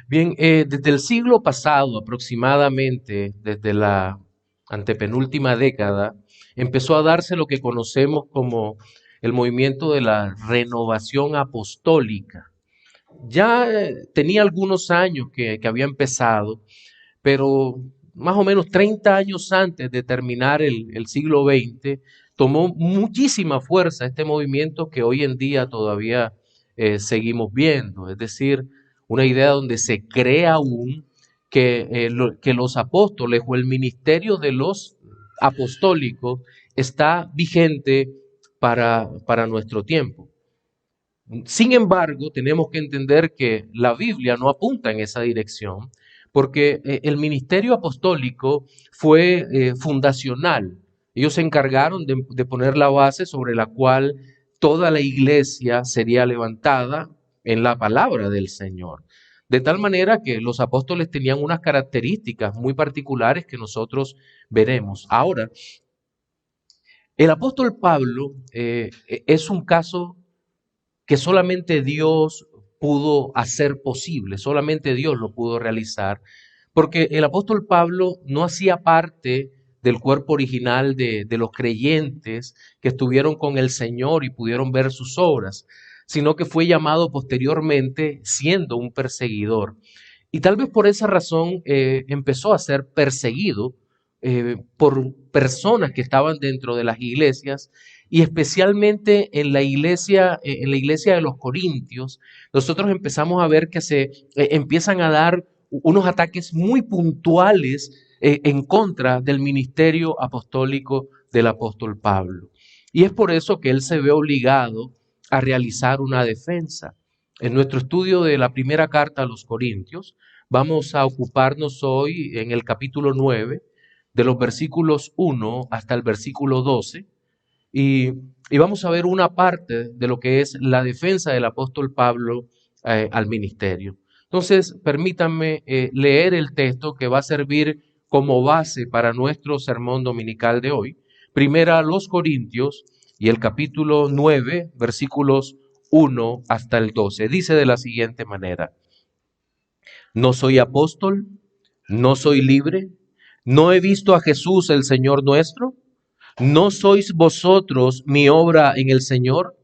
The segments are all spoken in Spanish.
Bien, desde el siglo pasado aproximadamente, desde la antepenúltima década, empezó a darse lo que conocemos como el movimiento de la renovación apostólica. Ya tenía algunos años que había empezado, pero más o menos 30 años antes de terminar el siglo XX, tomó muchísima fuerza este movimiento que hoy en día todavía seguimos viendo. Es decir, una idea donde se cree aún que los apóstoles o el ministerio de los apostólicos está vigente para nuestro tiempo. Sin embargo, tenemos que entender que la Biblia no apunta en esa dirección, porque el ministerio apostólico fue fundacional. Ellos se encargaron de poner la base sobre la cual toda la iglesia sería levantada en la palabra del Señor. De tal manera que los apóstoles tenían unas características muy particulares que nosotros veremos. Ahora, el apóstol Pablo es un caso que solamente Dios pudo hacer posible, solamente Dios lo pudo realizar, porque el apóstol Pablo no hacía parte del cuerpo original de los creyentes que estuvieron con el Señor y pudieron ver sus obras, sino que fue llamado posteriormente siendo un perseguidor. Y tal vez por esa razón empezó a ser perseguido por personas que estaban dentro de las iglesias y especialmente en la iglesia de los Corintios, nosotros empezamos a ver que se empiezan a dar unos ataques muy puntuales en contra del ministerio apostólico del apóstol Pablo. Y es por eso que él se ve obligado a realizar una defensa. En nuestro estudio de la primera carta a los Corintios, vamos a ocuparnos hoy en el capítulo 9, de los versículos 1 hasta el versículo 12, y, y vamos a ver una parte de lo que es la defensa del apóstol Pablo al ministerio. Entonces, permítanme leer el texto que va a servir como base para nuestro sermón dominical de hoy. Primera a los Corintios y el capítulo 9, versículos 1 hasta el 12. Dice de la siguiente manera: no soy apóstol, no soy libre, no he visto a Jesús el Señor nuestro. ¿No sois vosotros mi obra en el Señor?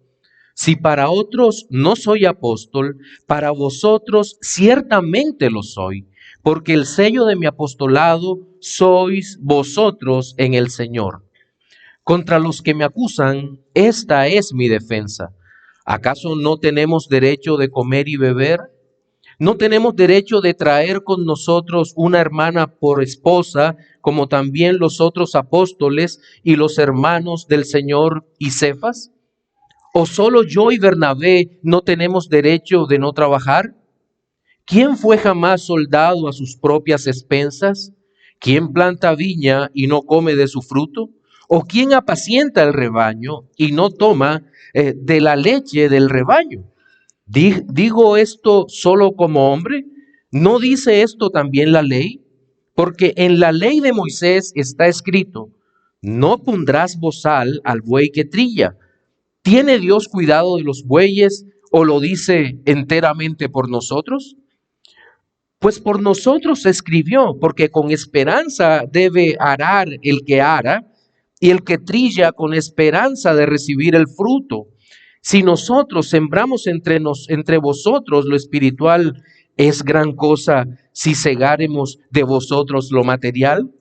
Si para otros no soy apóstol, para vosotros ciertamente lo soy, porque el sello de mi apostolado sois vosotros en el Señor. Contra los que me acusan, esta es mi defensa. ¿Acaso no tenemos derecho de comer y beber? ¿No tenemos derecho de traer con nosotros una hermana por esposa, como también los otros apóstoles y los hermanos del Señor y Cefas? ¿O solo yo y Bernabé no tenemos derecho de no trabajar? ¿Quién fue jamás soldado a sus propias expensas? ¿Quién planta viña y no come de su fruto? ¿O quién apacienta el rebaño y no toma de la leche del rebaño? ¿Digo esto solo como hombre? ¿No dice esto también la ley? Porque en la ley de Moisés está escrito: no pondrás bozal al buey que trilla. ¿Tiene Dios cuidado de los bueyes o lo dice enteramente por nosotros? Pues por nosotros se escribió, porque con esperanza debe arar el que ara, y el que trilla con esperanza de recibir el fruto. Si nosotros sembramos entre vosotros lo espiritual, ¿es gran cosa si segáremos de vosotros lo material?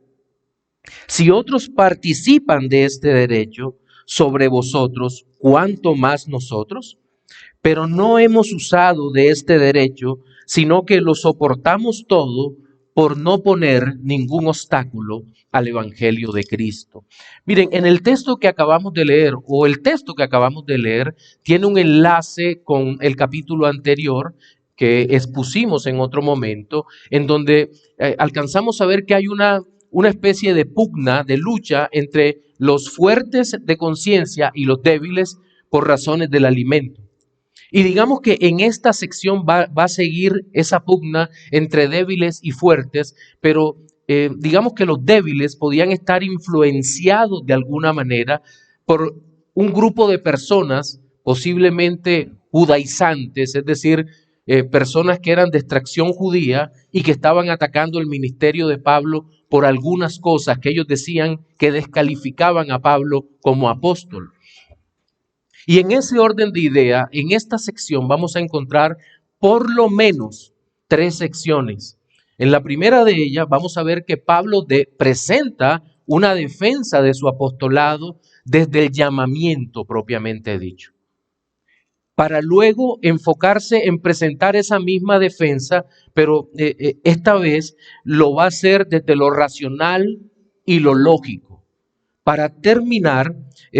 Si otros participan de este derecho sobre vosotros, ¿cuánto más nosotros? Pero no hemos usado de este derecho, sino que lo soportamos todo por no poner ningún obstáculo al Evangelio de Cristo. Miren, en el texto que acabamos de leer, o el texto que acabamos de leer, tiene un enlace con el capítulo anterior que expusimos en otro momento, en donde alcanzamos a ver que hay una especie de pugna, de lucha entre los fuertes de conciencia y los débiles por razones del alimento. Y digamos que en esta sección va a seguir esa pugna entre débiles y fuertes, pero digamos que los débiles podían estar influenciados de alguna manera por un grupo de personas posiblemente judaizantes, es decir, personas que eran de extracción judía y que estaban atacando el ministerio de Pablo por algunas cosas que ellos decían que descalificaban a Pablo como apóstol. Y en ese orden de idea, en esta sección vamos a encontrar por lo menos 3 secciones. En la primera de ellas vamos a ver que Pablo presenta una defensa de su apostolado desde el llamamiento propiamente dicho, para luego enfocarse en presentar esa misma defensa, pero esta vez lo va a hacer desde lo racional y lo lógico, para terminar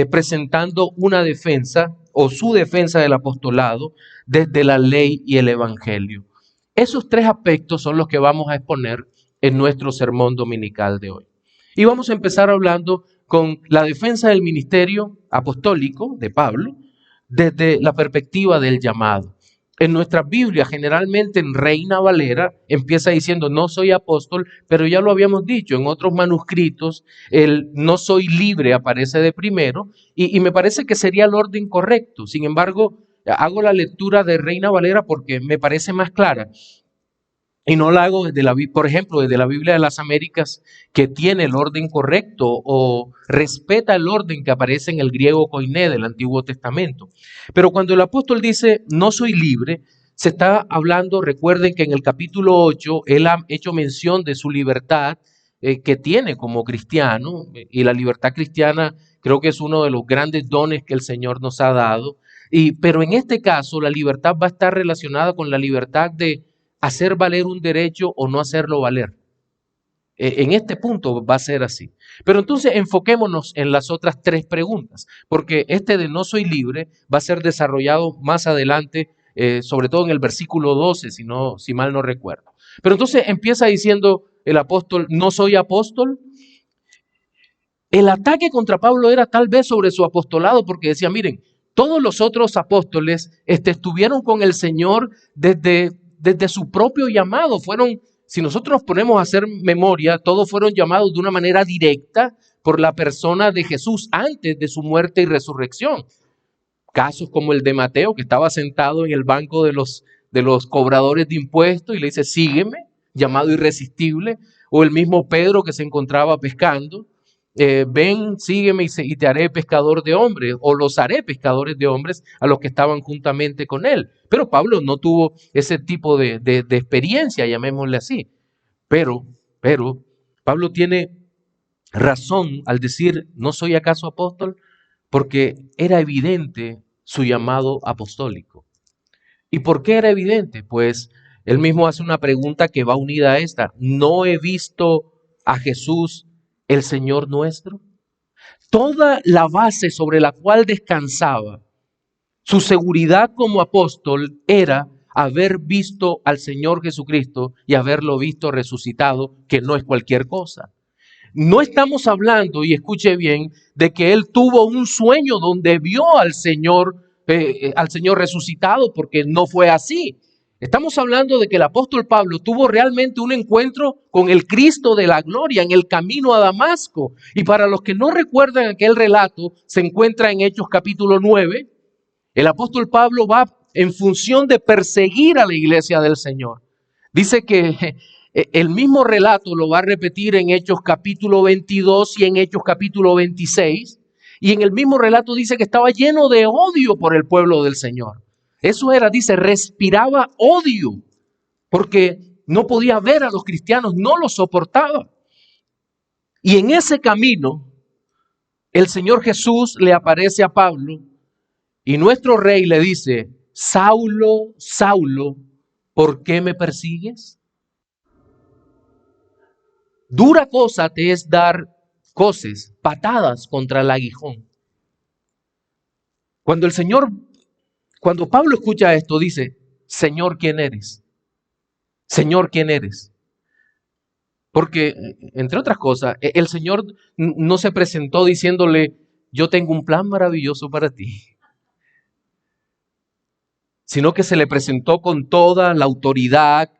presentando una defensa o su defensa del apostolado desde la ley y el evangelio. Esos 3 aspectos son los que vamos a exponer en nuestro sermón dominical de hoy. Y vamos a empezar hablando con la defensa del ministerio apostólico de Pablo desde la perspectiva del llamado. En nuestra Biblia, generalmente en Reina Valera, empieza diciendo no soy apóstol, pero ya lo habíamos dicho, en otros manuscritos el no soy libre aparece de primero y me parece que sería el orden correcto. Sin embargo, hago la lectura de Reina Valera porque me parece más clara. Y no la hago desde por ejemplo, desde la Biblia de las Américas, que tiene el orden correcto o respeta el orden que aparece en el griego koiné del Antiguo Testamento. Pero cuando el apóstol dice, no soy libre, se está hablando, recuerden que en el capítulo 8, él ha hecho mención de su libertad que tiene como cristiano, y la libertad cristiana creo que es uno de los grandes dones que el Señor nos ha dado. Pero en este caso, la libertad va a estar relacionada con la libertad de hacer valer un derecho o no hacerlo valer. En este punto va a ser así. Pero entonces enfoquémonos en las otras 3 preguntas, porque este de no soy libre va a ser desarrollado más adelante, sobre todo en el versículo 12, si mal no recuerdo. Pero entonces empieza diciendo el apóstol, no soy apóstol. El ataque contra Pablo era tal vez sobre su apostolado, porque decía, miren, todos los otros apóstoles estuvieron con el Señor desde su propio llamado. Si nosotros nos ponemos a hacer memoria, todos fueron llamados de una manera directa por la persona de Jesús antes de su muerte y resurrección. Casos como el de Mateo, que estaba sentado en el banco de los cobradores de impuestos y le dice, sígueme, llamado irresistible. O el mismo Pedro que se encontraba pescando. Ven, sígueme y te haré pescador de hombres, o los haré pescadores de hombres a los que estaban juntamente con él. Pero Pablo no tuvo ese tipo de experiencia, llamémosle así. Pero Pablo tiene razón al decir, ¿no soy acaso apóstol? Porque era evidente su llamado apostólico. ¿Y por qué era evidente? Pues él mismo hace una pregunta que va unida a esta. ¿No he visto a Jesús el Señor nuestro? Toda la base sobre la cual descansaba su seguridad como apóstol era haber visto al Señor Jesucristo y haberlo visto resucitado, que no es cualquier cosa. No estamos hablando, y escuche bien, de que él tuvo un sueño donde vio al Señor resucitado, porque no fue así. Estamos hablando de que el apóstol Pablo tuvo realmente un encuentro con el Cristo de la gloria en el camino a Damasco. Y para los que no recuerdan aquel relato, se encuentra en Hechos capítulo 9. El apóstol Pablo va en función de perseguir a la iglesia del Señor. Dice que el mismo relato lo va a repetir en Hechos capítulo 22 y en Hechos capítulo 26. Y en el mismo relato dice que estaba lleno de odio por el pueblo del Señor. Eso era, dice, respiraba odio, porque no podía ver a los cristianos, no los soportaba. Y en ese camino, el Señor Jesús le aparece a Pablo y nuestro rey le dice, Saulo, Saulo, ¿por qué me persigues? Dura cosa te es dar coces, patadas contra el aguijón. Cuando Pablo escucha esto, dice, Señor, ¿quién eres? Señor, ¿quién eres? Porque, entre otras cosas, el Señor no se presentó diciéndole, yo tengo un plan maravilloso para ti, sino que se le presentó con toda la autoridad,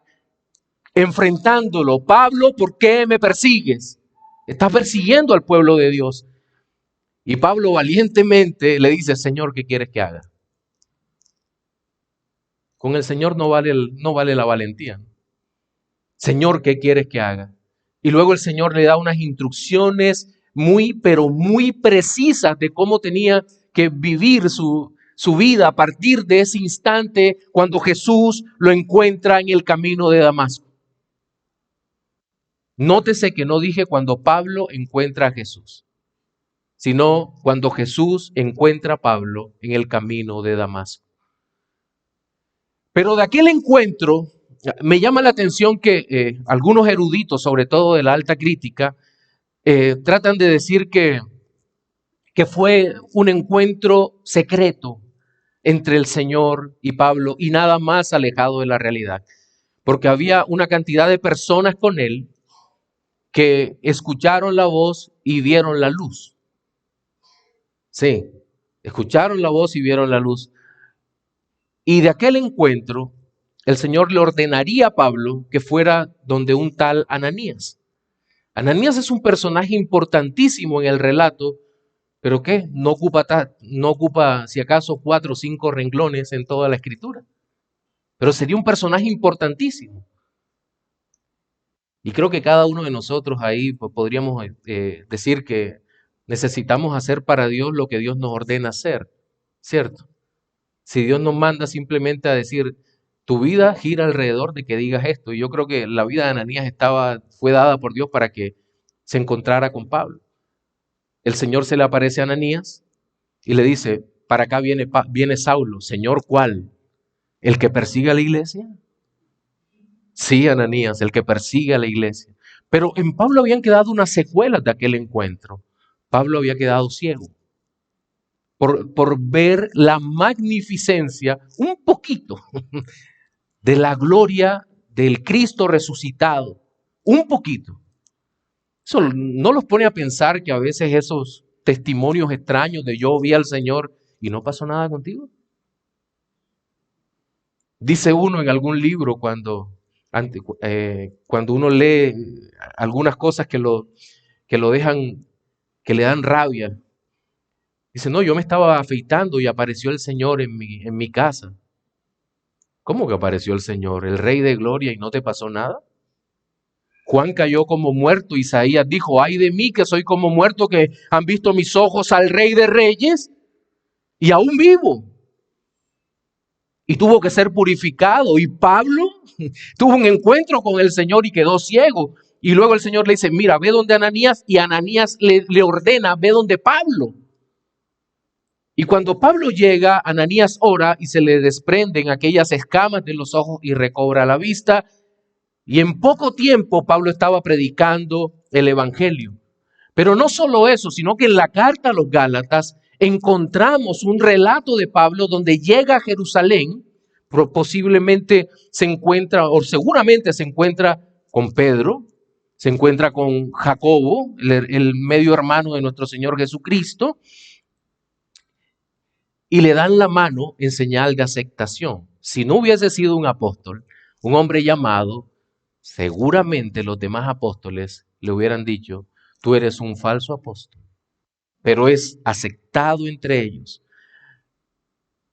enfrentándolo. Pablo, ¿por qué me persigues? Estás persiguiendo al pueblo de Dios. Y Pablo valientemente le dice, Señor, ¿qué quieres que haga? Con el Señor no vale la valentía. Señor, ¿qué quieres que haga? Y luego el Señor le da unas instrucciones muy, pero muy precisas de cómo tenía que vivir su vida a partir de ese instante cuando Jesús lo encuentra en el camino de Damasco. Nótese que no dije cuando Pablo encuentra a Jesús, sino cuando Jesús encuentra a Pablo en el camino de Damasco. Pero de aquel encuentro me llama la atención que algunos eruditos, sobre todo de la alta crítica, tratan de decir que fue un encuentro secreto entre el Señor y Pablo y nada más alejado de la realidad, porque había una cantidad de personas con él que escucharon la voz y vieron la luz. Sí, escucharon la voz y vieron la luz. Y de aquel encuentro, el Señor le ordenaría a Pablo que fuera donde un tal Ananías. Ananías es un personaje importantísimo en el relato, pero ¿qué? No ocupa si acaso 4 o 5 renglones en toda la escritura. Pero sería un personaje importantísimo. Y creo que cada uno de nosotros ahí pues, podríamos decir que necesitamos hacer para Dios lo que Dios nos ordena hacer, ¿cierto? Si Dios nos manda simplemente a decir, tu vida gira alrededor de que digas esto. Y yo creo que la vida de Ananías fue dada por Dios para que se encontrara con Pablo. El Señor se le aparece a Ananías y le dice, para acá viene Saulo. Señor, ¿cuál? ¿El que persigue a la iglesia? Sí, Ananías, el que persigue a la iglesia. Pero en Pablo habían quedado unas secuelas de aquel encuentro. Pablo había quedado ciego por ver la magnificencia, un poquito, de la gloria del Cristo resucitado. Un poquito. Eso no los pone a pensar que a veces esos testimonios extraños de yo vi al Señor y no pasó nada contigo. Dice uno en algún libro cuando uno lee algunas cosas que lo dejan, que le dan rabia. Dice, no, yo me estaba afeitando y apareció el Señor en mi casa. ¿Cómo que apareció el Señor? El Rey de Gloria y no te pasó nada. Juan cayó como muerto. Isaías dijo, ay de mí que soy como muerto, que han visto mis ojos al Rey de Reyes y aún vivo. Y tuvo que ser purificado. Y Pablo tuvo un encuentro con el Señor y quedó ciego. Y luego el Señor le dice, mira, ve donde Ananías. Y Ananías le ordena, ve donde Pablo. Y cuando Pablo llega, Ananías ora y se le desprenden aquellas escamas de los ojos y recobra la vista. Y en poco tiempo Pablo estaba predicando el Evangelio. Pero no solo eso, sino que en la carta a los Gálatas encontramos un relato de Pablo donde llega a Jerusalén, posiblemente se encuentra, o seguramente se encuentra con Pedro, se encuentra con Jacobo, el medio hermano de nuestro Señor Jesucristo, y le dan la mano en señal de aceptación. Si no hubiese sido un apóstol, un hombre llamado, seguramente los demás apóstoles le hubieran dicho, tú eres un falso apóstol. Pero es aceptado entre ellos.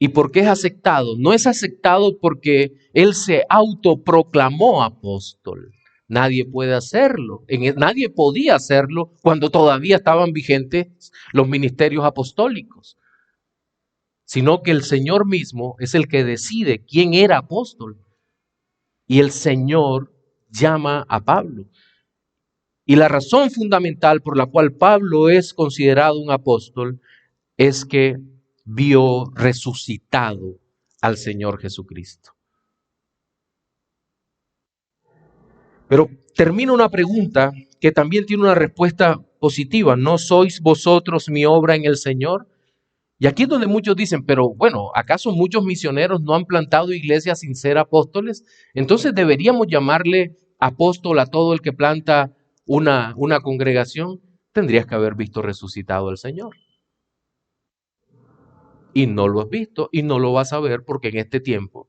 ¿Y por qué es aceptado? No es aceptado porque él se autoproclamó apóstol. Nadie puede hacerlo. Nadie podía hacerlo cuando todavía estaban vigentes los ministerios apostólicos. Sino que el Señor mismo es el que decide quién era apóstol. Y el Señor llama a Pablo. Y la razón fundamental por la cual Pablo es considerado un apóstol es que vio resucitado al Señor Jesucristo. Pero termina una pregunta que también tiene una respuesta positiva. ¿No sois vosotros mi obra en el Señor? Y aquí es donde muchos dicen, pero bueno, ¿acaso muchos misioneros no han plantado iglesias sin ser apóstoles? Entonces deberíamos llamarle apóstol a todo el que planta una congregación. Tendrías que haber visto resucitado al Señor. Y no lo has visto y no lo vas a ver porque en este tiempo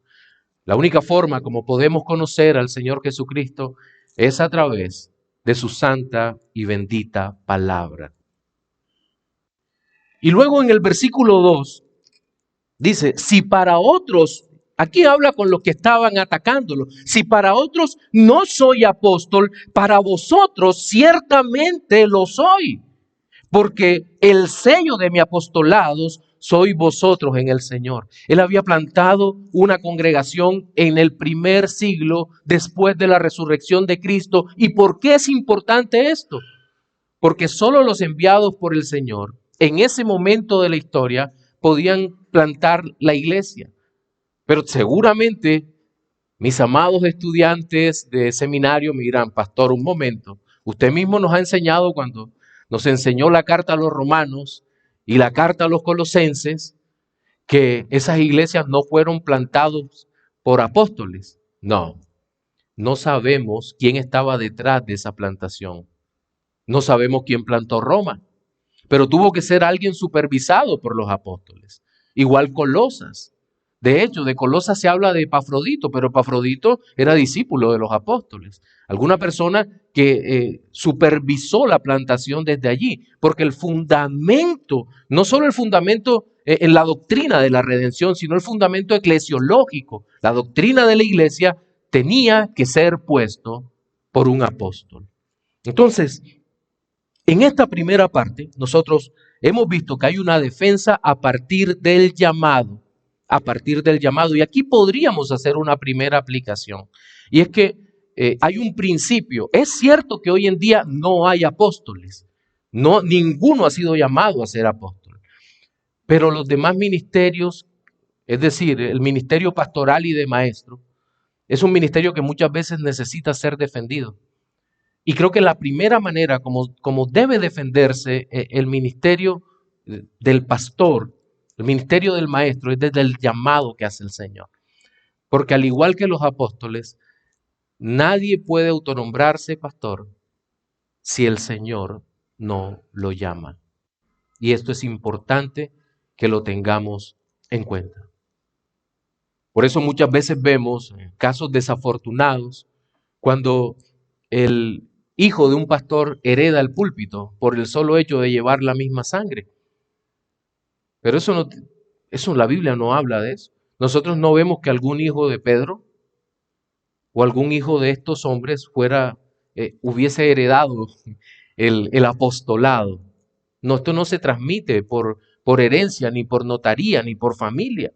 la única forma como podemos conocer al Señor Jesucristo es a través de su santa y bendita palabra. Y luego en el versículo 2 dice, si para otros Aquí habla con los que estaban atacándolo. Si para otros no soy apóstol, para vosotros ciertamente lo soy. Porque el sello de mi apostolado sois vosotros en el Señor. Él había plantado una congregación en el primer siglo después de la resurrección de Cristo. ¿Y por qué es importante esto? Porque solo los enviados por el Señor en ese momento de la historia podían plantar la iglesia. Pero seguramente mis amados estudiantes de seminario me dirán, pastor, un momento, usted mismo nos ha enseñado cuando nos enseñó la carta a los romanos y la carta a los colosenses, que esas iglesias no fueron plantadas por apóstoles. No, no sabemos quién estaba detrás de esa plantación. No sabemos quién plantó Roma, pero tuvo que ser alguien supervisado por los apóstoles. Igual Colosas. De hecho, de Colosas se habla de Epafrodito, pero Epafrodito era discípulo de los apóstoles. Alguna persona que supervisó la plantación desde allí, porque el fundamento, no solo el fundamento en la doctrina de la redención, sino el fundamento eclesiológico, la doctrina de la iglesia, tenía que ser puesto por un apóstol. Entonces, en esta primera parte, nosotros hemos visto que hay una defensa a partir del llamado. Y aquí podríamos hacer una primera aplicación. Y es que hay un principio. Es cierto que hoy en día no hay apóstoles. No, ninguno ha sido llamado a ser apóstol. Pero los demás ministerios, es decir, el ministerio pastoral y de maestro, es un ministerio que muchas veces necesita ser defendido. Y creo que la primera manera como debe defenderse el ministerio del pastor, el ministerio del maestro, es desde el llamado que hace el Señor. Porque al igual que los apóstoles, nadie puede autonombrarse pastor si el Señor no lo llama. Y esto es importante que lo tengamos en cuenta. Por eso muchas veces vemos casos desafortunados cuando el hijo de un pastor hereda el púlpito por el solo hecho de llevar la misma sangre. Pero eso la Biblia no habla de eso. Nosotros no vemos que algún hijo de Pedro o algún hijo de estos hombres hubiese heredado el apostolado. No, esto no se transmite por herencia, ni por notaría, ni por familia.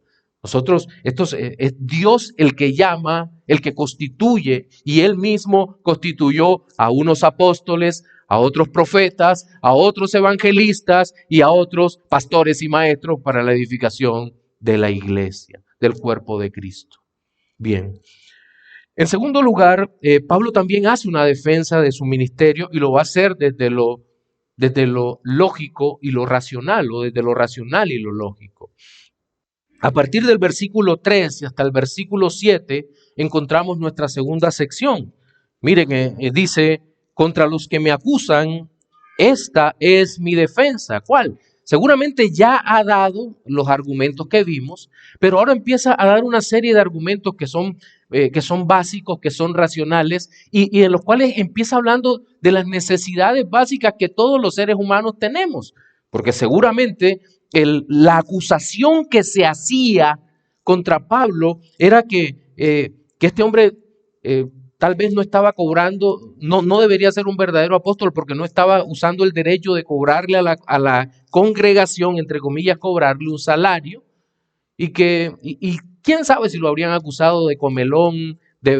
Es Dios el que llama, el que constituye, y Él mismo constituyó a unos apóstoles, a otros profetas, a otros evangelistas y a otros pastores y maestros para la edificación de la iglesia, del cuerpo de Cristo. Bien. En segundo lugar, Pablo también hace una defensa de su ministerio y lo va a hacer desde lo lógico y lo racional, o desde lo racional y lo lógico. A partir del versículo 3 y hasta el versículo 7 encontramos nuestra segunda sección. Miren, dice, contra los que me acusan, esta es mi defensa. ¿Cuál? Seguramente ya ha dado los argumentos que vimos, pero ahora empieza a dar una serie de argumentos que son básicos, que son racionales y en los cuales empieza hablando de las necesidades básicas que todos los seres humanos tenemos. Porque seguramente la acusación que se hacía contra Pablo era que este hombre tal vez no estaba cobrando, no debería ser un verdadero apóstol porque no estaba usando el derecho de cobrarle a la congregación, entre comillas, cobrarle un salario, y quién sabe si lo habrían acusado de comelón, de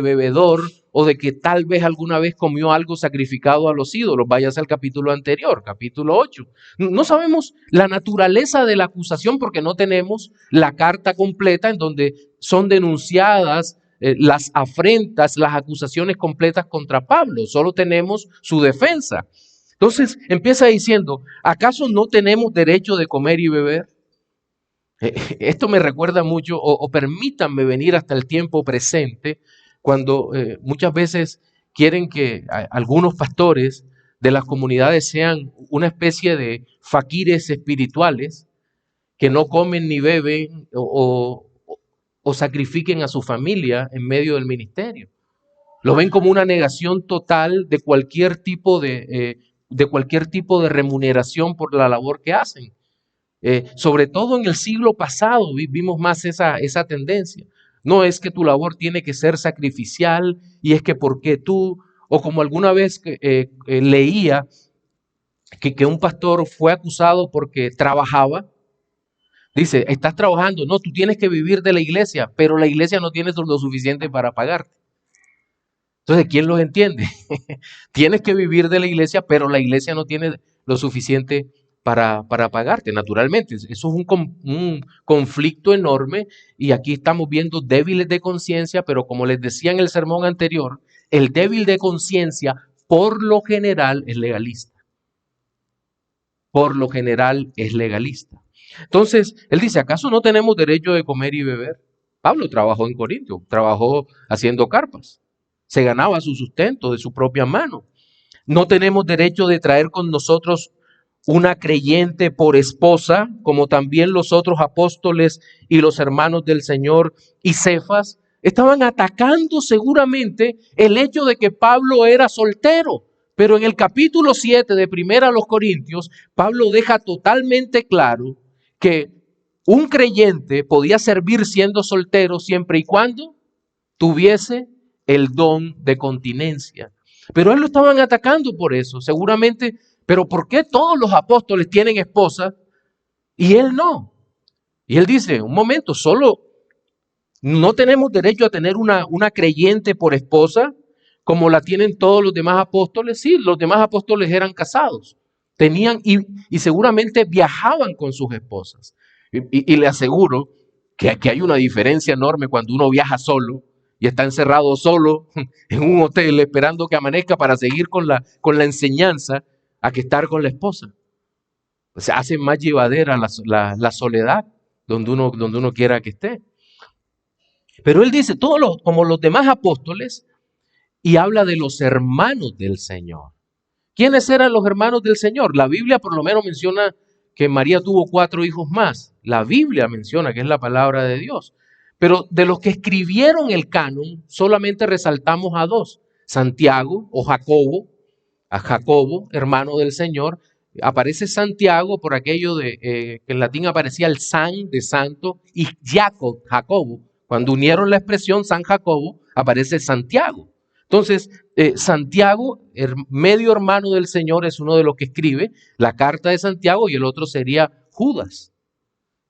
bebedor, o de que tal vez alguna vez comió algo sacrificado a los ídolos. Váyase al capítulo anterior, capítulo 8. No sabemos la naturaleza de la acusación porque no tenemos la carta completa en donde son denunciadas las afrentas, las acusaciones completas contra Pablo. Solo tenemos su defensa. Entonces empieza diciendo, ¿acaso no tenemos derecho de comer y beber? Esto me recuerda mucho, o permítanme venir hasta el tiempo presente, cuando muchas veces quieren que algunos pastores de las comunidades sean una especie de faquires espirituales que no comen ni beben o sacrifiquen a su familia en medio del ministerio. Lo ven como una negación total de cualquier tipo de remuneración por la labor que hacen. Sobre todo en el siglo pasado vimos más esa tendencia. No es que tu labor tiene que ser sacrificial y es que porque tú, o como alguna vez leía que un pastor fue acusado porque trabajaba. Dice, estás trabajando, no, tú tienes que vivir de la iglesia, pero la iglesia no tiene lo suficiente para pagarte. Entonces, ¿quién los entiende? Tienes que vivir de la iglesia, pero la iglesia no tiene lo suficiente para pagarte, naturalmente. Eso es un conflicto enorme y aquí estamos viendo débiles de conciencia, pero como les decía en el sermón anterior, el débil de conciencia por lo general es legalista. Por lo general es legalista. Entonces, él dice, ¿acaso no tenemos derecho de comer y beber? Pablo trabajó en Corintio, trabajó haciendo carpas. Se ganaba su sustento de su propia mano. No tenemos derecho de traer con nosotros una creyente por esposa, como también los otros apóstoles y los hermanos del Señor y Cefas estaban atacando seguramente el hecho de que Pablo era soltero. Pero en el capítulo 7 de Primera a los Corintios, Pablo deja totalmente claro que un creyente podía servir siendo soltero siempre y cuando tuviese el don de continencia. Pero él lo estaban atacando por eso, seguramente. Pero ¿por qué todos los apóstoles tienen esposa y él no? Y él dice, un momento, solo no tenemos derecho a tener una creyente por esposa como la tienen todos los demás apóstoles. Sí, los demás apóstoles eran casados, tenían y seguramente viajaban con sus esposas. Y le aseguro que aquí hay una diferencia enorme cuando uno viaja solo y está encerrado solo en un hotel esperando que amanezca para seguir con la enseñanza a que estar con la esposa. O sea, hace más llevadera la soledad donde uno quiera que esté. Pero él dice, como los demás apóstoles, y habla de los hermanos del Señor. ¿Quiénes eran los hermanos del Señor? La Biblia por lo menos menciona que María tuvo 4 hijos más. La Biblia menciona que es la palabra de Dios. Pero de los que escribieron el canon, solamente resaltamos a 2. Santiago o Jacobo, a Jacobo, hermano del Señor. Aparece Santiago por aquello de que en latín aparecía el san de santo y Jacobo. Cuando unieron la expresión San Jacobo, aparece Santiago. Entonces, Santiago, medio hermano del Señor, es uno de los que escribe la carta de Santiago y el otro sería Judas.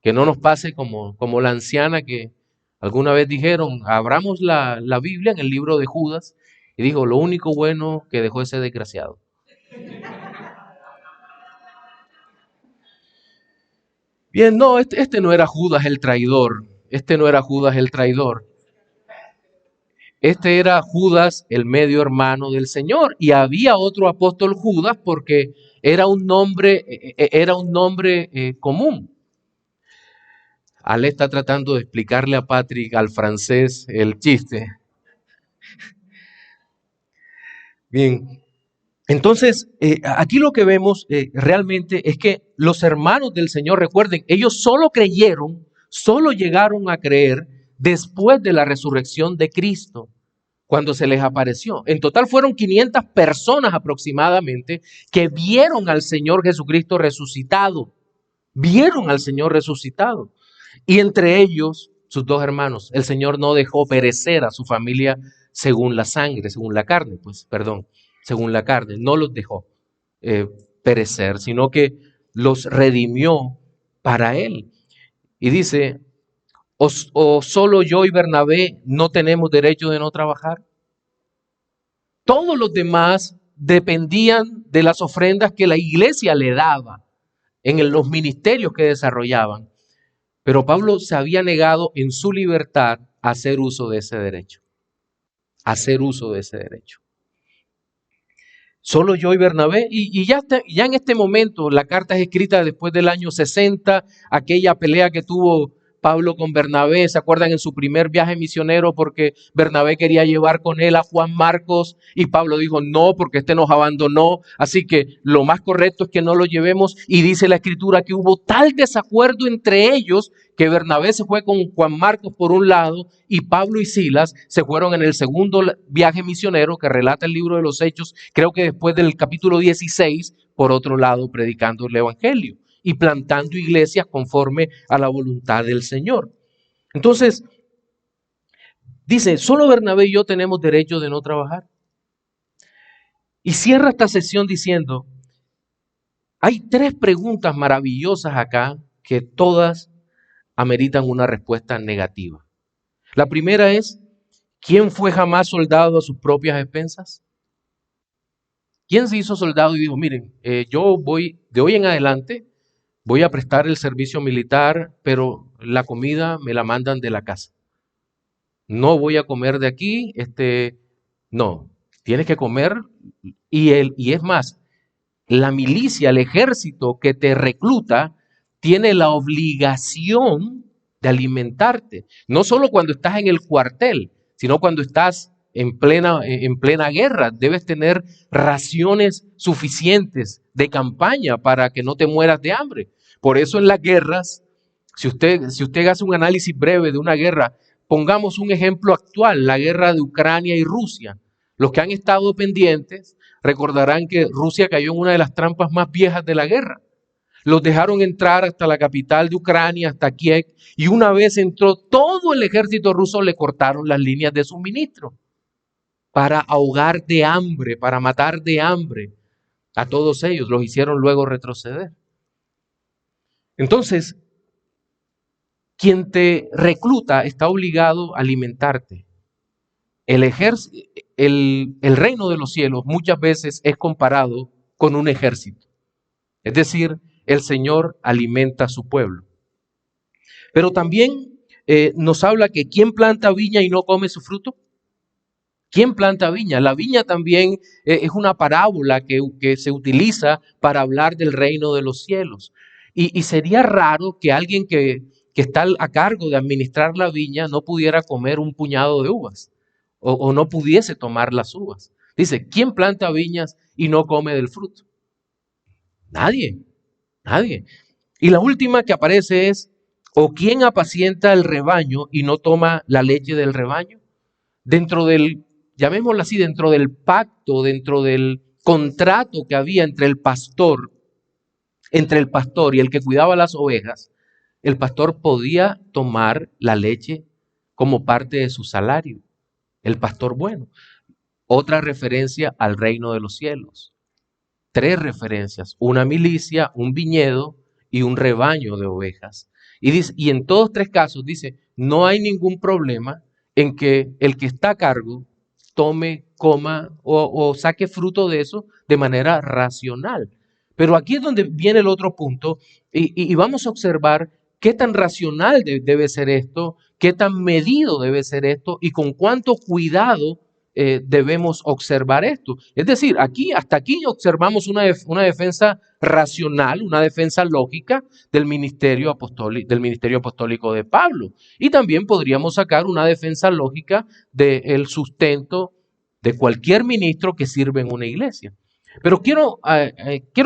Que no nos pase como la anciana que alguna vez dijeron, abramos la Biblia en el libro de Judas y dijo, lo único bueno que dejó ese desgraciado. Bien, no, este no era Judas el traidor. Este no era Judas el traidor. Este era Judas, el medio hermano del Señor. Y había otro apóstol Judas porque era un nombre común. Ale está tratando de explicarle a Patrick, al francés, el chiste. Bien, entonces aquí lo que vemos realmente es que los hermanos del Señor, recuerden, ellos solo creyeron, solo llegaron a creer después de la resurrección de Cristo, cuando se les apareció. En total fueron 500 personas aproximadamente que vieron al Señor Jesucristo resucitado. Vieron al Señor resucitado. Y entre ellos, sus 2 hermanos. El Señor no dejó perecer a su familia según la sangre, según la carne, según la carne. No los dejó perecer, sino que los redimió para Él. Y dice, ¿o solo yo y Bernabé no tenemos derecho de no trabajar? Todos los demás dependían de las ofrendas que la iglesia le daba en los ministerios que desarrollaban. Pero Pablo se había negado en su libertad a hacer uso de ese derecho. A hacer uso de ese derecho. Solo yo y Bernabé, y ya en este momento, la carta es escrita después del año 60, aquella pelea que tuvo Pablo con Bernabé, ¿se acuerdan? En su primer viaje misionero, porque Bernabé quería llevar con él a Juan Marcos y Pablo dijo no, porque este nos abandonó, así que lo más correcto es que no lo llevemos. Y dice la escritura que hubo tal desacuerdo entre ellos que Bernabé se fue con Juan Marcos por un lado y Pablo y Silas se fueron en el segundo viaje misionero que relata el libro de los Hechos, creo que después del capítulo 16, por otro lado, predicando el evangelio. y plantando iglesias conforme a la voluntad del Señor. Entonces, dice, solo Bernabé y yo tenemos derecho de no trabajar. Y cierra esta sesión diciendo, hay 3 preguntas maravillosas acá que todas ameritan una respuesta negativa. La primera es, ¿quién fue jamás soldado a sus propias expensas? ¿Quién se hizo soldado y dijo, miren, yo voy de hoy en adelante, voy a prestar el servicio militar, pero la comida me la mandan de la casa? No voy a comer de aquí, no, tienes que comer y es más, la milicia, el ejército que te recluta, tiene la obligación de alimentarte. No solo cuando estás en el cuartel, sino cuando estás en plena guerra. Debes tener raciones suficientes de campaña para que no te mueras de hambre. Por eso en las guerras, si usted hace un análisis breve de una guerra, pongamos un ejemplo actual, la guerra de Ucrania y Rusia. Los que han estado pendientes recordarán que Rusia cayó en una de las trampas más viejas de la guerra. Los dejaron entrar hasta la capital de Ucrania, hasta Kiev, y una vez entró todo el ejército ruso, le cortaron las líneas de suministro para ahogar de hambre, para matar de hambre a todos ellos. Los hicieron luego retroceder. Entonces, quien te recluta está obligado a alimentarte. El reino de los cielos muchas veces es comparado con un ejército. Es decir, el Señor alimenta a su pueblo. Pero también nos habla que ¿quién planta viña y no come su fruto? ¿Quién planta viña? La viña también es una parábola que se utiliza para hablar del reino de los cielos. Y sería raro que alguien que está a cargo de administrar la viña no pudiera comer un puñado de uvas o no pudiese tomar las uvas. Dice, ¿quién planta viñas y no come del fruto? Nadie. Y la última que aparece es, ¿o quién apacienta el rebaño y no toma la leche del rebaño? Dentro del, llamémoslo así, dentro del pacto, dentro del contrato que había entre el pastor y el que cuidaba las ovejas, el pastor podía tomar la leche como parte de su salario. El pastor bueno. Otra referencia al reino de los cielos. 3 referencias, una milicia, un viñedo y un rebaño de ovejas. Y dice, y en todos 3 casos dice, no hay ningún problema en que el que está a cargo tome, coma o saque fruto de eso de manera racional. Pero aquí es donde viene el otro punto y vamos a observar qué tan racional debe ser esto, qué tan medido debe ser esto y con cuánto cuidado debemos observar esto. Es decir, hasta aquí observamos una defensa racional, una defensa lógica del ministerio apostólico de Pablo. Y también podríamos sacar una defensa lógica del sustento de cualquier ministro que sirve en una iglesia. Pero quiero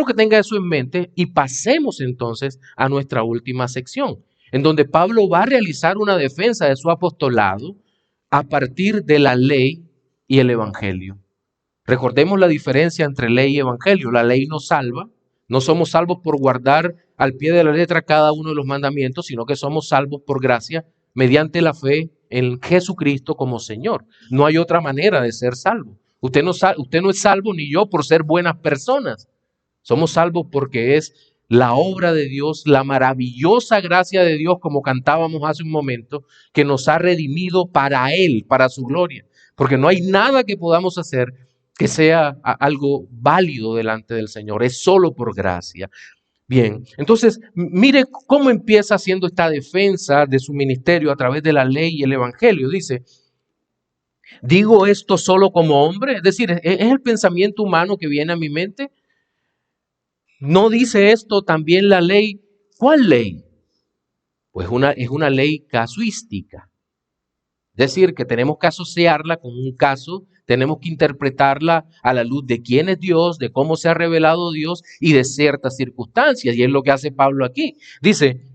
que tenga eso en mente y pasemos entonces a nuestra última sección, en donde Pablo va a realizar una defensa de su apostolado a partir de la ley y el evangelio. Recordemos la diferencia entre ley y evangelio. La ley nos salva, no somos salvos por guardar al pie de la letra cada uno de los mandamientos, sino que somos salvos por gracia mediante la fe en Jesucristo como Señor. No hay otra manera de ser salvo. Usted no es salvo ni yo por ser buenas personas. Somos salvos porque es la obra de Dios, la maravillosa gracia de Dios, como cantábamos hace un momento, que nos ha redimido para Él, para su gloria. Porque no hay nada que podamos hacer que sea algo válido delante del Señor. Es solo por gracia. Bien, entonces mire cómo empieza haciendo esta defensa de su ministerio a través de la ley y el evangelio. Dice, ¿digo esto solo como hombre? Es decir, ¿es el pensamiento humano que viene a mi mente? ¿No dice esto también la ley? ¿Cuál ley? Pues es una ley casuística. Es decir, que tenemos que asociarla con un caso, tenemos que interpretarla a la luz de quién es Dios, de cómo se ha revelado Dios y de ciertas circunstancias. Y es lo que hace Pablo aquí. Dice,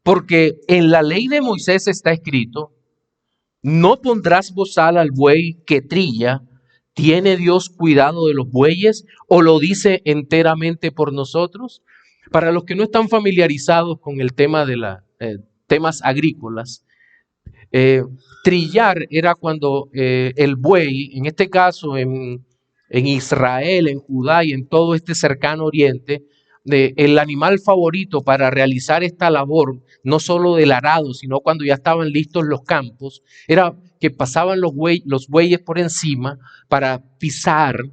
porque en la ley de Moisés está escrito, no pondrás bozal al buey que trilla. ¿Tiene Dios cuidado de los bueyes o lo dice enteramente por nosotros? Para los que no están familiarizados con el tema de temas agrícolas, eh, trillar era cuando el buey, en este caso en Israel, en Judá y en todo este cercano oriente, el animal favorito para realizar esta labor, no solo del arado, sino cuando ya estaban listos los campos, era que pasaban los bueyes por encima para pisar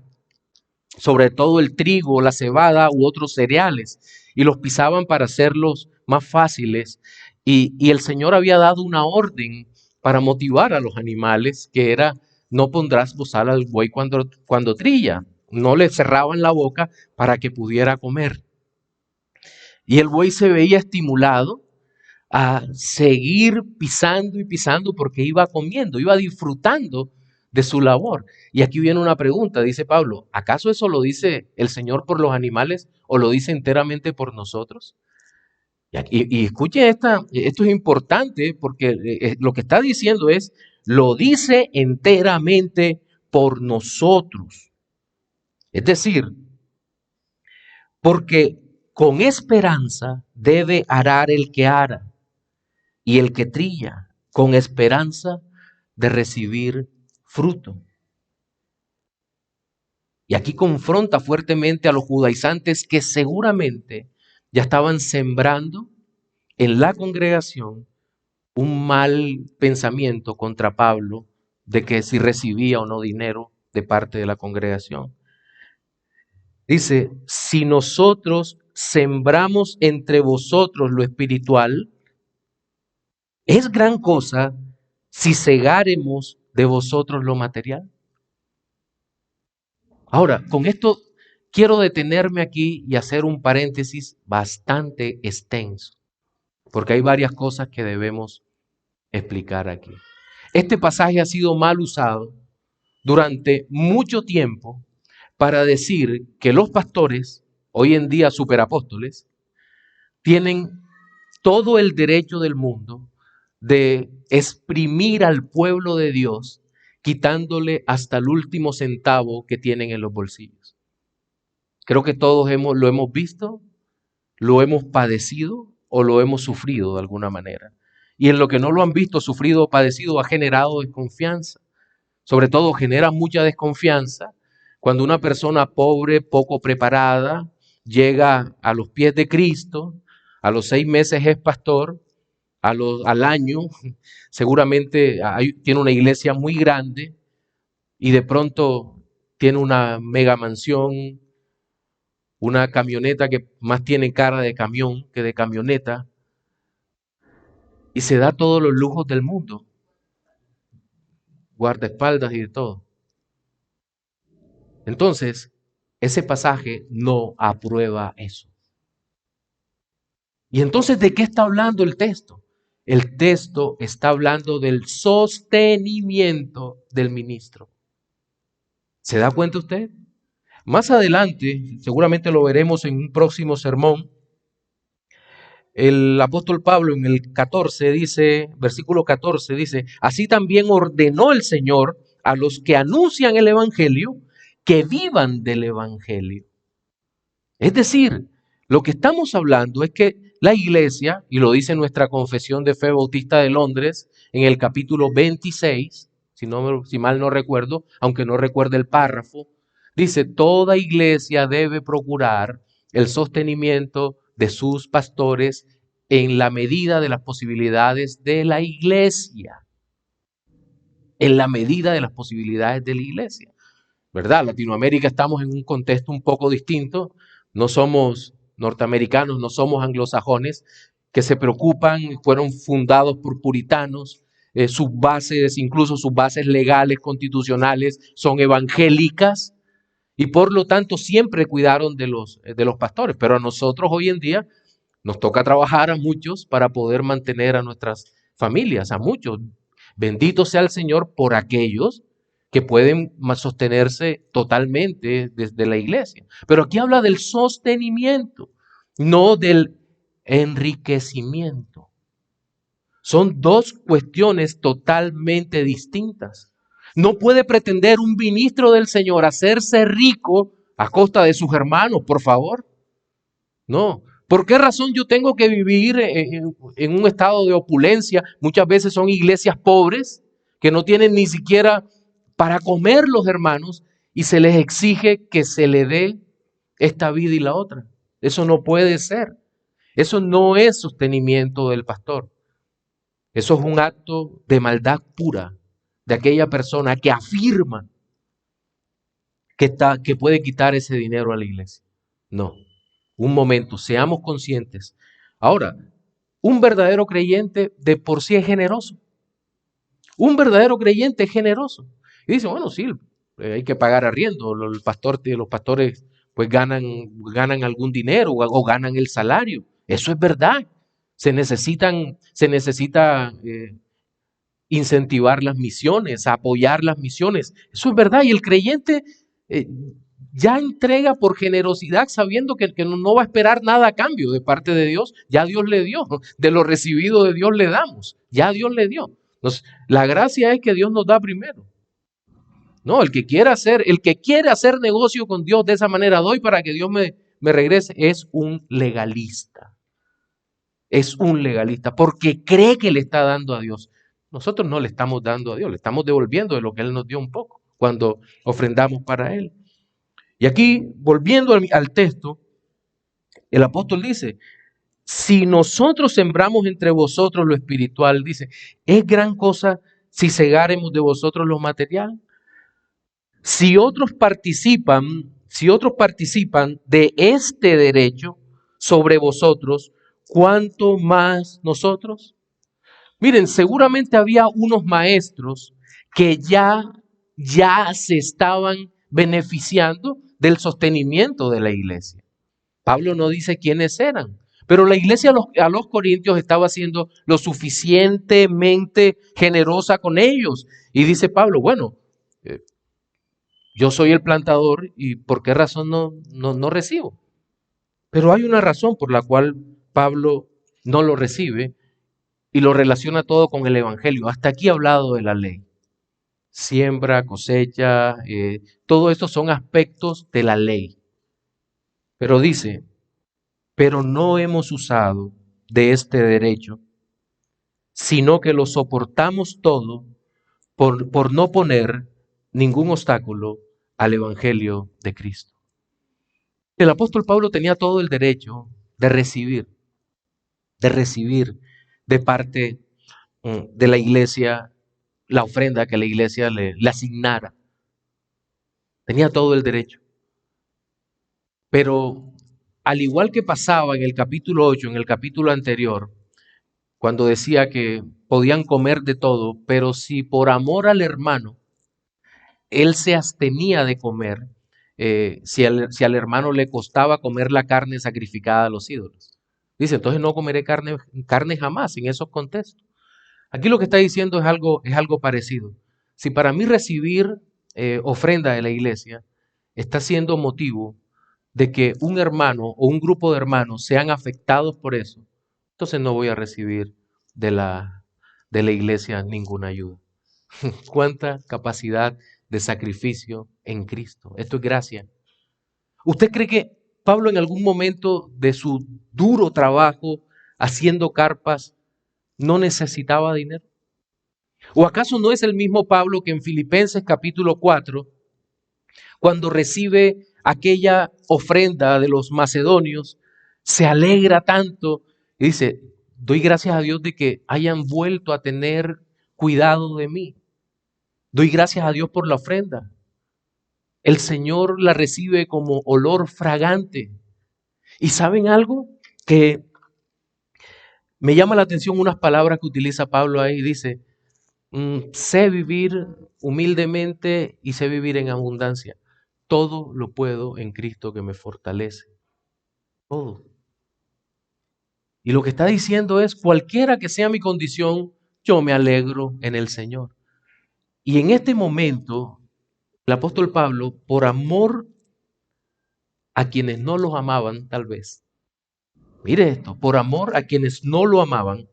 sobre todo el trigo, la cebada u otros cereales, y los pisaban para hacerlos más fáciles. Y el Señor había dado una orden para motivar a los animales, que era, no pondrás bozal al buey cuando trilla. No le cerraban la boca para que pudiera comer. Y el buey se veía estimulado a seguir pisando y pisando porque iba comiendo, iba disfrutando de su labor. Y aquí viene una pregunta, dice Pablo, ¿acaso eso lo dice el Señor por los animales o lo dice enteramente por nosotros? Y escuchen esto es importante porque lo que está diciendo es, lo dice enteramente por nosotros. Es decir, porque con esperanza debe arar el que ara y el que trilla con esperanza de recibir fruto. Y aquí confronta fuertemente a los judaizantes que seguramente ya estaban sembrando en la congregación un mal pensamiento contra Pablo de que si recibía o no dinero de parte de la congregación. Dice, si nosotros sembramos entre vosotros lo espiritual, es gran cosa si segáremos de vosotros lo material. Ahora, con esto quiero detenerme aquí y hacer un paréntesis bastante extenso, porque hay varias cosas que debemos explicar aquí. Este pasaje ha sido mal usado durante mucho tiempo para decir que los pastores, hoy en día superapóstoles, tienen todo el derecho del mundo de exprimir al pueblo de Dios, quitándole hasta el último centavo que tienen en los bolsillos. Creo que todos lo hemos visto, lo hemos padecido o lo hemos sufrido de alguna manera. Y en lo que no lo han visto, sufrido o padecido, ha generado desconfianza. Sobre todo genera mucha desconfianza cuando una persona pobre, poco preparada, llega a los pies de Cristo, a los 6 meses es pastor, al año seguramente tiene una iglesia muy grande y de pronto tiene una mega mansión, una camioneta que más tiene cara de camión que de camioneta y se da todos los lujos del mundo, guardaespaldas y de todo. Entonces, ese pasaje no aprueba eso. Y entonces, ¿de qué está hablando el texto? El texto está hablando del sostenimiento del ministro. ¿Se da cuenta usted? Más adelante, seguramente lo veremos en un próximo sermón, el apóstol Pablo en el 14 dice, versículo 14 dice, así también ordenó el Señor a los que anuncian el evangelio que vivan del evangelio. Es decir, lo que estamos hablando es que la iglesia, y lo dice nuestra Confesión de Fe Bautista de Londres en el capítulo 26, si mal no recuerdo, aunque no recuerde el párrafo, dice, toda iglesia debe procurar el sostenimiento de sus pastores en la medida de las posibilidades de la iglesia. En la medida de las posibilidades de la iglesia. ¿Verdad? Latinoamérica estamos en un contexto un poco distinto. No somos norteamericanos, no somos anglosajones que se preocupan, fueron fundados por puritanos, sus bases, incluso sus bases legales, constitucionales, son evangélicas y por lo tanto siempre cuidaron de los pastores. Pero a nosotros hoy en día nos toca trabajar a muchos para poder mantener a nuestras familias, a muchos. Bendito sea el Señor por aquellos que pueden sostenerse totalmente desde la iglesia. Pero aquí habla del sostenimiento, no del enriquecimiento. Son dos cuestiones totalmente distintas. No puede pretender un ministro del Señor hacerse rico a costa de sus hermanos, por favor. No, ¿Por qué razón yo tengo que vivir en un estado de opulencia? Muchas veces son iglesias pobres que no tienen ni siquiera para comer los hermanos y se les exige que se le dé esta vida y la otra. Eso no puede ser. Eso no es sostenimiento del pastor. Eso es un acto de maldad pura de aquella persona que afirma que puede quitar ese dinero a la iglesia. No. Un momento, seamos conscientes. Ahora, un verdadero creyente de por sí es generoso. Un verdadero creyente es generoso. Y dice, bueno, sí, hay que pagar arriendo. Los pastores pues ganan algún dinero o ganan el salario. Eso es verdad. Se necesita incentivar las misiones, apoyar las misiones. Eso es verdad. Y el creyente eh, ya entrega por generosidad sabiendo que no va a esperar nada a cambio de parte de Dios. Ya Dios le dio. De lo recibido de Dios le damos. Ya Dios le dio. Entonces, la gracia es que Dios nos da primero. No, el que quiere hacer negocio con Dios de esa manera, doy para que Dios me regrese, es un legalista. Es un legalista porque cree que le está dando a Dios. Nosotros no le estamos dando a Dios, le estamos devolviendo de lo que Él nos dio un poco cuando ofrendamos para Él. Y aquí, volviendo al texto, el apóstol dice, si nosotros sembramos entre vosotros lo espiritual, dice, es gran cosa si segáremos de vosotros lo material. Si otros participan de este derecho sobre vosotros, ¿cuánto más nosotros? Miren, seguramente había unos maestros que ya se estaban beneficiando del sostenimiento de la iglesia. Pablo no dice quiénes eran, pero la iglesia a los corintios estaba siendo lo suficientemente generosa con ellos. Y dice Pablo, bueno, yo soy el plantador y ¿por qué razón no recibo? Pero hay una razón por la cual Pablo no lo recibe y lo relaciona todo con el Evangelio. Hasta aquí ha hablado de la ley. Siembra, cosecha, todo esto son aspectos de la ley. Pero dice, pero no hemos usado de este derecho, sino que lo soportamos todo por no poner ningún obstáculo al Evangelio de Cristo. El apóstol Pablo tenía todo el derecho de recibir de parte de la iglesia la ofrenda que la iglesia le asignara. Tenía todo el derecho. Pero al igual que pasaba en el capítulo 8, en el capítulo anterior, cuando decía que podían comer de todo, pero si por amor al hermano él se abstenía de comer, si al hermano le costaba comer la carne sacrificada a los ídolos. Dice, entonces no comeré carne jamás en esos contextos. Aquí lo que está diciendo es algo parecido. Si para mí recibir ofrenda de la iglesia está siendo motivo de que un hermano o un grupo de hermanos sean afectados por eso, entonces no voy a recibir de la iglesia ninguna ayuda. ¿Cuánta capacidad de sacrificio en Cristo? Esto es gracia. ¿Usted cree que Pablo en algún momento de su duro trabajo haciendo carpas no necesitaba dinero? ¿O acaso no es el mismo Pablo que en Filipenses capítulo 4, cuando recibe aquella ofrenda de los macedonios, se alegra tanto y dice, doy gracias a Dios de que hayan vuelto a tener cuidado de mí. Doy gracias a Dios por la ofrenda. El Señor la recibe como olor fragante. ¿Y saben algo? Que me llama la atención unas palabras que utiliza Pablo ahí. Dice, sé vivir humildemente y sé vivir en abundancia. Todo lo puedo en Cristo que me fortalece. Todo. Y lo que está diciendo es, cualquiera que sea mi condición, yo me alegro en el Señor. Y en este momento, el apóstol Pablo, por amor a quienes no los amaban, tal vez, mire esto, por amor a quienes no lo amaban,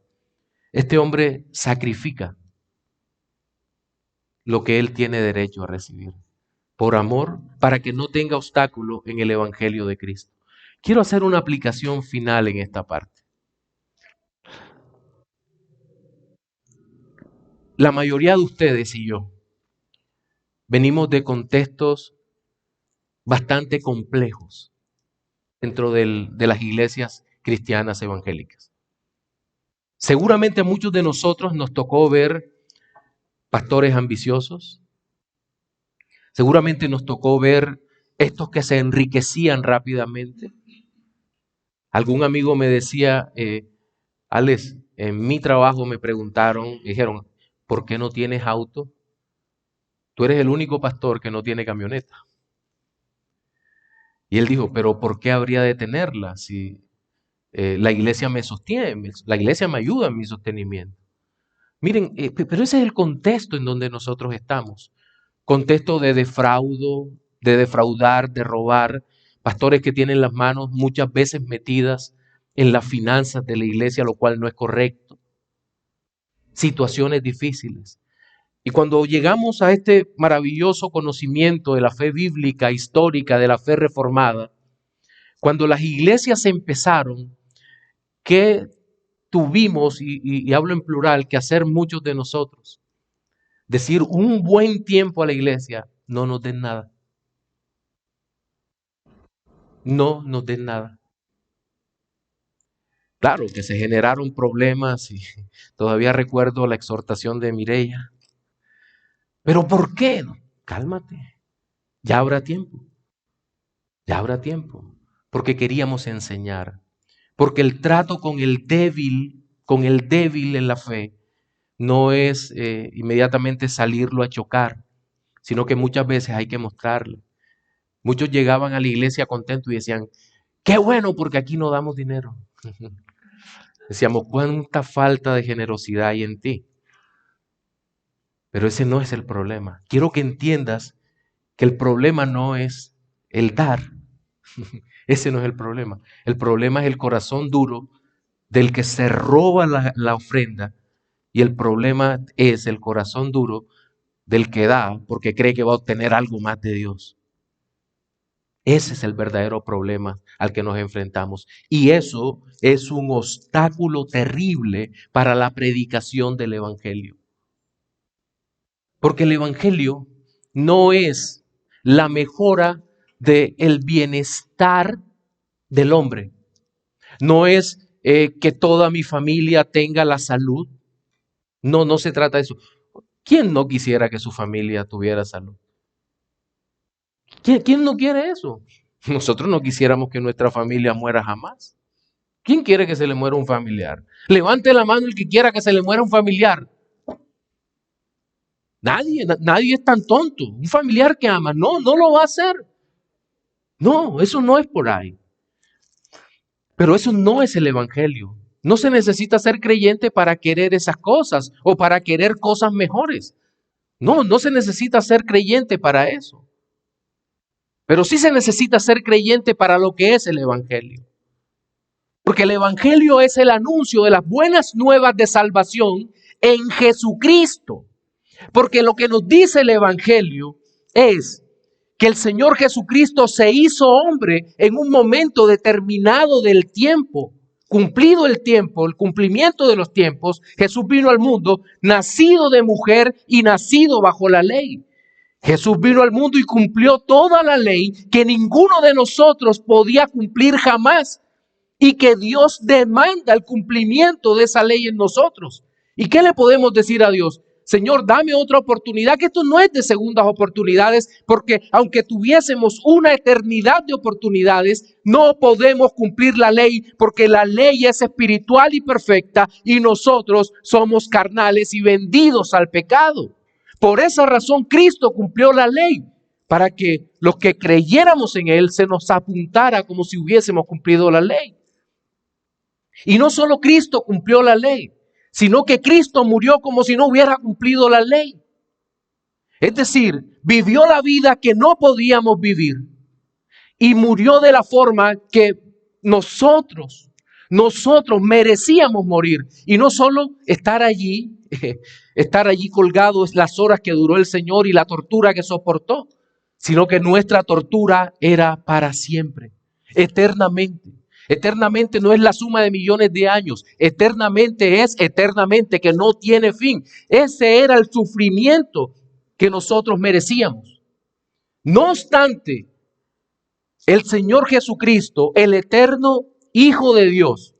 este hombre sacrifica lo que él tiene derecho a recibir. Por amor, para que no tenga obstáculo en el Evangelio de Cristo. Quiero hacer una aplicación final en esta parte. La mayoría de ustedes y yo venimos de contextos bastante complejos dentro de las iglesias cristianas evangélicas. Seguramente a muchos de nosotros nos tocó ver pastores ambiciosos. Seguramente nos tocó ver estos que se enriquecían rápidamente. Algún amigo me decía, Alex, en mi trabajo me preguntaron, dijeron, ¿por qué no tienes auto? Tú eres el único pastor que no tiene camioneta. Y él dijo, pero ¿por qué habría de tenerla si la iglesia me sostiene, la iglesia me ayuda en mi sostenimiento? Miren, pero ese es el contexto en donde nosotros estamos. Contexto de defraudo, de defraudar, de robar. Pastores que tienen las manos muchas veces metidas en las finanzas de la iglesia, lo cual no es correcto. Situaciones difíciles. Y cuando llegamos a este maravilloso conocimiento de la fe bíblica, histórica, de la fe reformada, cuando las iglesias empezaron, ¿qué tuvimos, y hablo en plural, que hacer muchos de nosotros? Decir un buen tiempo a la iglesia, no nos den nada. No nos den nada. Claro que se generaron problemas y todavía recuerdo la exhortación de Mireya. ¿Pero por qué? No, cálmate, ya habrá tiempo. Ya habrá tiempo, porque queríamos enseñar, porque el trato con el débil en la fe, no es inmediatamente salirlo a chocar, sino que muchas veces hay que mostrarlo. Muchos llegaban a la iglesia contentos y decían, qué bueno porque aquí no damos dinero. Decíamos, cuánta falta de generosidad hay en ti. Pero ese no es el problema. Quiero que entiendas que el problema no es el dar. Ese no es el problema. El problema es el corazón duro del que se roba la ofrenda, y el problema es el corazón duro del que da porque cree que va a obtener algo más de Dios. Ese es el verdadero problema al que nos enfrentamos. Y eso es un obstáculo terrible para la predicación del Evangelio. Porque el Evangelio no es la mejora del bienestar del hombre. No es que toda mi familia tenga la salud. No, no se trata de eso. ¿Quién no quisiera que su familia tuviera salud? ¿Quién no quiere eso? Nosotros no quisiéramos que nuestra familia muera jamás. ¿Quién quiere que se le muera un familiar? Levante la mano el que quiera que se le muera un familiar. Nadie es tan tonto. Un familiar que ama, no lo va a hacer. No, eso no es por ahí. Pero eso no es el Evangelio. No se necesita ser creyente para querer esas cosas o para querer cosas mejores. No se necesita ser creyente para eso. Pero sí se necesita ser creyente para lo que es el Evangelio. Porque el Evangelio es el anuncio de las buenas nuevas de salvación en Jesucristo. Porque lo que nos dice el Evangelio es que el Señor Jesucristo se hizo hombre en un momento determinado del tiempo. Cumplido el tiempo, el cumplimiento de los tiempos, Jesús vino al mundo, nacido de mujer y nacido bajo la ley. Jesús vino al mundo y cumplió toda la ley que ninguno de nosotros podía cumplir jamás, y que Dios demanda el cumplimiento de esa ley en nosotros. ¿Y qué le podemos decir a Dios? Señor, dame otra oportunidad, que esto no es de segundas oportunidades, porque aunque tuviésemos una eternidad de oportunidades, no podemos cumplir la ley, porque la ley es espiritual y perfecta y nosotros somos carnales y vendidos al pecado. Por esa razón Cristo cumplió la ley, para que los que creyéramos en Él se nos apuntara como si hubiésemos cumplido la ley. Y no solo Cristo cumplió la ley, sino que Cristo murió como si no hubiera cumplido la ley. Es decir, vivió la vida que no podíamos vivir y murió de la forma que nosotros merecíamos morir. Y no solo estar allí colgados las horas que duró el Señor y la tortura que soportó, sino que nuestra tortura era para siempre. eternamente. Eternamente no es la suma de millones de años. Eternamente es eternamente, que no tiene fin. Ese era el sufrimiento que nosotros merecíamos. No obstante, el Señor Jesucristo, el eterno Hijo de Dios,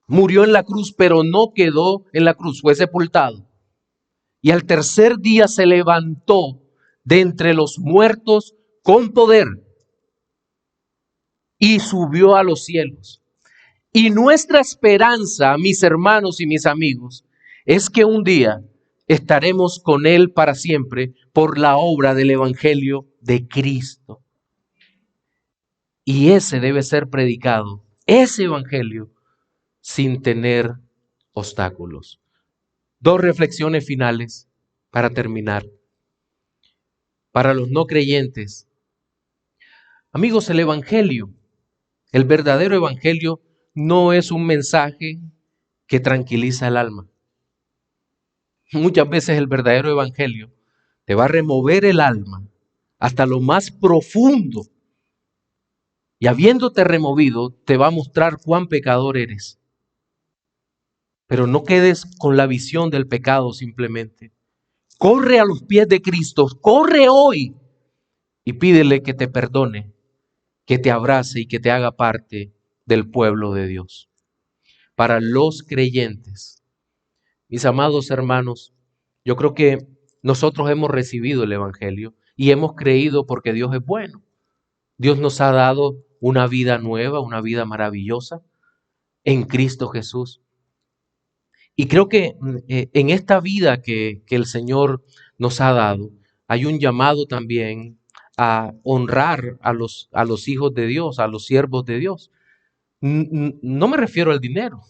murió en la cruz, pero no quedó en la cruz, fue sepultado. Y al tercer día se levantó de entre los muertos con poder y subió a los cielos. Y nuestra esperanza, mis hermanos y mis amigos, es que un día estaremos con Él para siempre por la obra del Evangelio de Cristo. Y ese debe ser predicado, ese Evangelio, sin tener obstáculos. Dos reflexiones finales para terminar. Para los no creyentes, amigos, el Evangelio, el verdadero Evangelio, no es un mensaje que tranquiliza el alma. Muchas veces el verdadero Evangelio te va a remover el alma hasta lo más profundo. Y habiéndote removido, te va a mostrar cuán pecador eres. Pero no quedes con la visión del pecado simplemente. Corre a los pies de Cristo, corre hoy y pídele que te perdone, que te abrace y que te haga parte del pueblo de Dios. Para los creyentes, mis amados hermanos, yo creo que nosotros hemos recibido el Evangelio y hemos creído porque Dios es bueno. Dios nos ha dado una vida nueva, una vida maravillosa en Cristo Jesús. Y creo que en esta vida que el Señor nos ha dado, hay un llamado también a honrar a los hijos de Dios, a los siervos de Dios. No me refiero al dinero,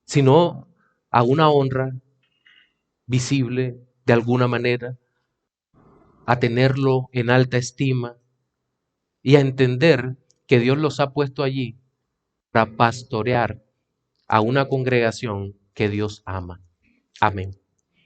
sino a una honra visible de alguna manera, a tenerlo en alta estima y a entender que Dios los ha puesto allí para pastorear a una congregación que Dios ama. Amén.